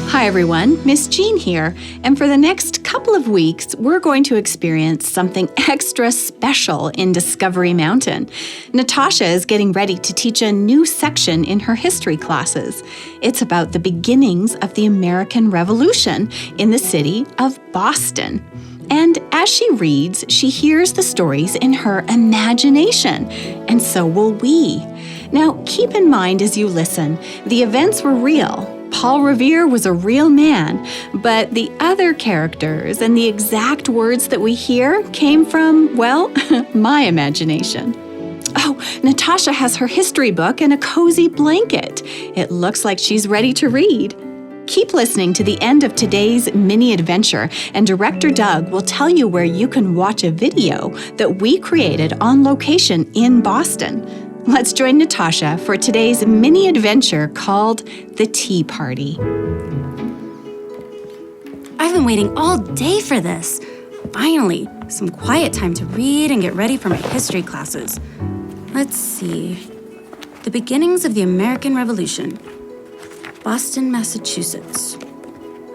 Hi everyone, Miss Jean here, and for the next couple of weeks, we're going to experience something extra special in Discovery Mountain. Natasha is getting ready to teach a new section in her history classes. It's about the beginnings of the American Revolution in the city of Boston. And as she reads, she hears the stories in her imagination, and so will we. Now, keep in mind as you listen, the events were real. Paul Revere was a real man, but the other characters and the exact words that we hear came from, well, my imagination. Oh, Natasha has her history book and a cozy blanket. It looks like she's ready to read. Keep listening to the end of today's mini adventure, and Director Doug will tell you where you can watch a video that we created on location in Boston. Let's join Natasha for today's mini adventure called The Tea Party. I've been waiting all day for this. Finally, some quiet time to read and get ready for my history classes. Let's see. The beginnings of the American Revolution. Boston, Massachusetts.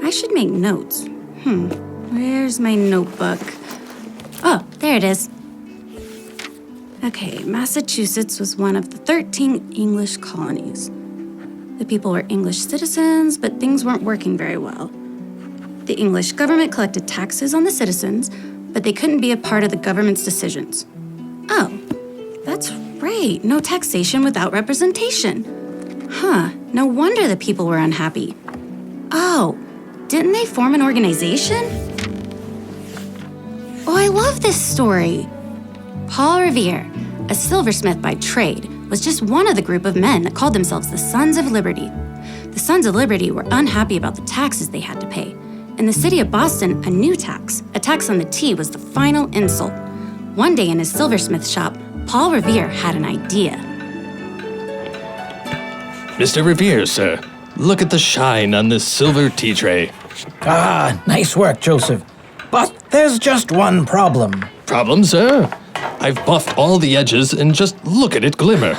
I should make notes. Where's my notebook? Oh, there it is. Okay, Massachusetts was one of the 13 English colonies. The people were English citizens, but things weren't working very well. The English government collected taxes on the citizens, but they couldn't be a part of the government's decisions. Oh, that's right, no taxation without representation. No wonder the people were unhappy. Oh, didn't they form an organization? Oh, I love this story. Paul Revere, a silversmith by trade, was just one of the group of men that called themselves the Sons of Liberty. The Sons of Liberty were unhappy about the taxes they had to pay. In the city of Boston, a new tax, a tax on the tea, was the final insult. One day in his silversmith shop, Paul Revere had an idea. Mr. Revere, sir, look at the shine on this silver tea tray. Ah, nice work, Joseph. But there's just one problem. Problem, sir? I've buffed all the edges and just look at it glimmer.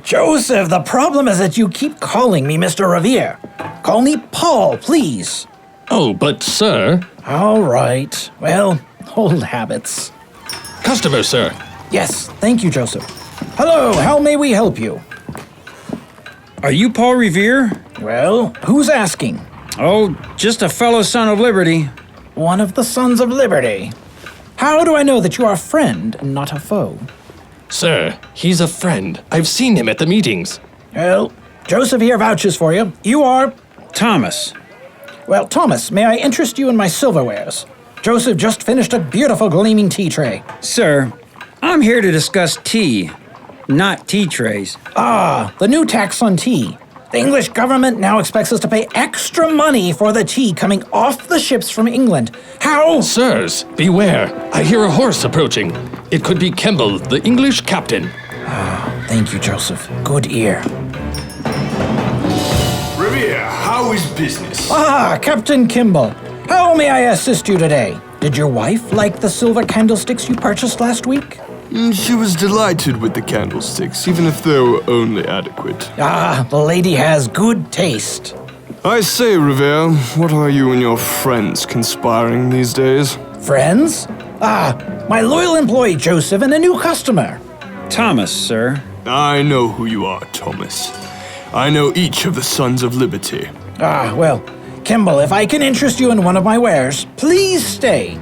Joseph, the problem is that you keep calling me Mr. Revere. Call me Paul, please. Oh, but sir... All right. Well, old habits. Customer, sir. Yes, thank you, Joseph. Hello, how may we help you? Are you Paul Revere? Well, who's asking? Oh, just a fellow Son of Liberty. One of the Sons of Liberty. How do I know that you are a friend and not a foe? Sir, he's a friend. I've seen him at the meetings. Well, Joseph here vouches for you. You are... Thomas. Well, Thomas, may I interest you in my silverwares? Joseph just finished a beautiful gleaming tea tray. Sir, I'm here to discuss tea, not tea trays. Ah, the new tax on tea. The English government now expects us to pay extra money for the tea coming off the ships from England. How? Sirs, beware. I hear a horse approaching. It could be Kemble, the English captain. Ah, thank you, Joseph. Good ear. Revere, how is business? Ah, Captain Kimball. How may I assist you today? Did your wife like the silver candlesticks you purchased last week? She was delighted with the candlesticks, even if they were only adequate. Ah, the lady has good taste. I say, Revere, what are you and your friends conspiring these days? Friends? Ah, my loyal employee Joseph and a new customer. Thomas, sir. I know who you are, Thomas. I know each of the Sons of Liberty. Ah, well, Kimball, if I can interest you in one of my wares, please stay.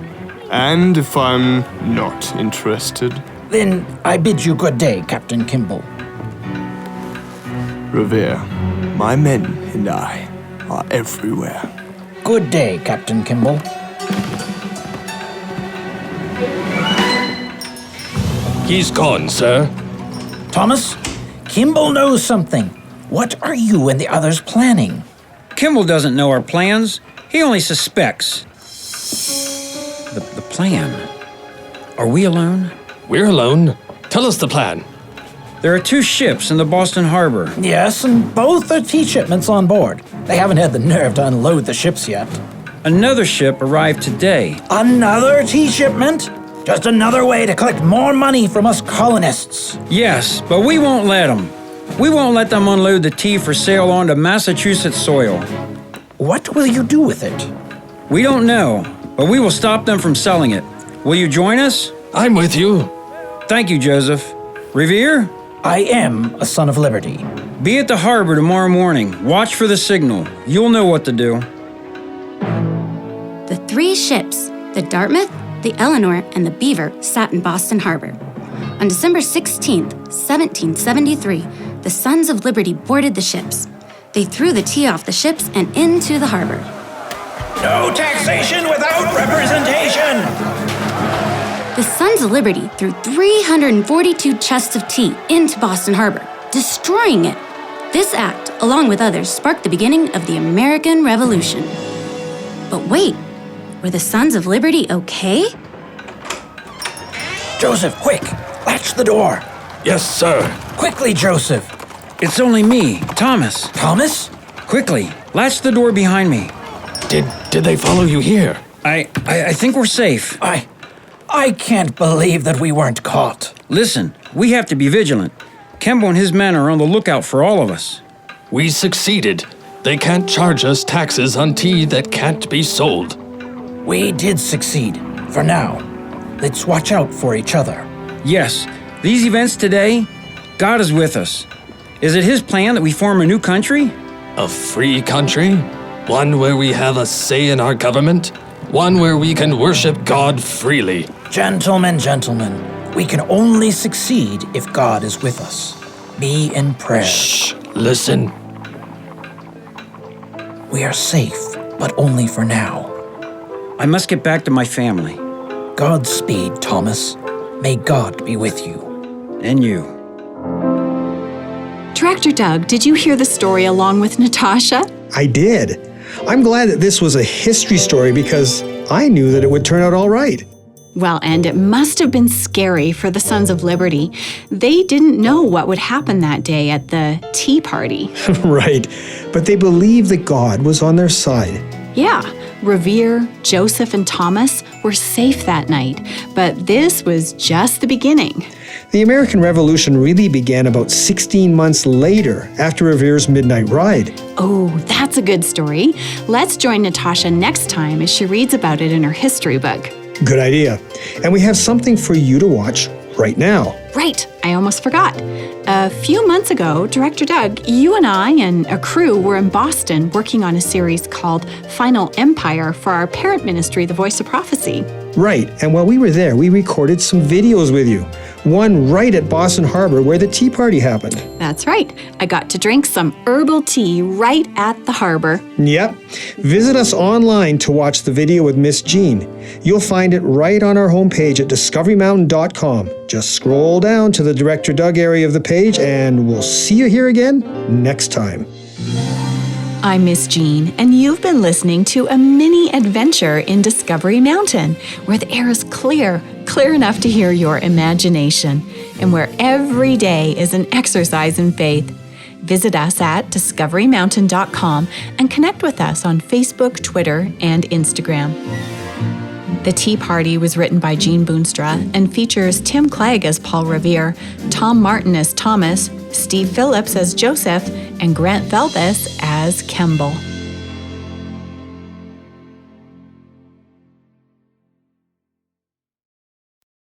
And if I'm not interested? Then I bid you good day, Captain Kimball. Revere, my men and I are everywhere. Good day, Captain Kimball. He's gone, sir. Thomas, Kimball knows something. What are you and the others planning? Kimball doesn't know our plans. He only suspects. The plan. Are we alone? We're alone. Tell us the plan. There are 2 ships in the Boston harbor. Yes, and both are tea shipments on board. They haven't had the nerve to unload the ships yet. Another ship arrived today. Another tea shipment? Just another way to collect more money from us colonists. Yes, but we won't let them. We won't let them unload the tea for sale onto Massachusetts soil. What will you do with it? We don't know, but we will stop them from selling it. Will you join us? I'm with you. Thank you, Joseph. Revere, I am a son of liberty. be at the harbor tomorrow morning. Watch for the signal. You'll know what to do. The 3 ships, the Dartmouth, the Eleanor, and the Beaver, sat in Boston Harbor. On December 16th, 1773, the Sons of Liberty boarded the ships. They threw the tea off the ships and into the harbor. No taxation without representation! The Sons of Liberty threw 342 chests of tea into Boston Harbor, destroying it. This act, along with others, sparked the beginning of the American Revolution. But wait, were the Sons of Liberty okay? Joseph, quick! Latch the door! Yes, sir. Quickly, Joseph! It's only me, Thomas. Thomas? Quickly, latch the door behind me. Did they follow you here? I think we're safe. I can't believe that we weren't caught. Listen, we have to be vigilant. Kemble and his men are on the lookout for all of us. We succeeded. They can't charge us taxes on tea that can't be sold. We did succeed. For now. Let's watch out for each other. Yes, these events today, God is with us. Is it his plan that we form a new country? A free country? One where we have a say in our government? One where we can worship God freely? Gentlemen, we can only succeed if God is with us. Be in prayer. Shh, listen. We are safe, but only for now. I must get back to my family. Godspeed, Thomas. May God be with you. And you. Director Doug, did you hear the story along with Natasha? I did. I'm glad that this was a history story because I knew that it would turn out all right. Well, and it must have been scary for the Sons of Liberty. They didn't know what would happen that day at the tea party. Right. But they believed that God was on their side. Yeah, Revere, Joseph, and Thomas were safe that night, but this was just the beginning. The American Revolution really began about 16 months later after Revere's midnight ride. Oh, that's a good story. Let's join Natasha next time as she reads about it in her history book. Good idea. And we have something for you to watch right now. Right, I almost forgot. A few months ago, Director Doug, you and I and a crew were in Boston working on a series called Final Empire for our parent ministry, The Voice of Prophecy. Right, and while we were there, we recorded some videos with you. One right at Boston Harbor where the tea party happened. That's right. I got to drink some herbal tea right at the harbor. Yep. Visit us online to watch the video with Miss Jean. You'll find it right on our homepage at discoverymountain.com. Just scroll down to the Director Doug area of the page and we'll see you here again next time. I'm Miss Jean, and you've been listening to a mini adventure in Discovery Mountain, where the air is clear enough to hear your imagination, and where every day is an exercise in faith. Visit us at discoverymountain.com and connect with us on Facebook, Twitter, and Instagram. The Tea Party was written by Jean Boonstra and features Tim Clegg as Paul Revere, Tom Martin as Thomas, Steve Phillips as Joseph, and Grant Velbus as Kemble.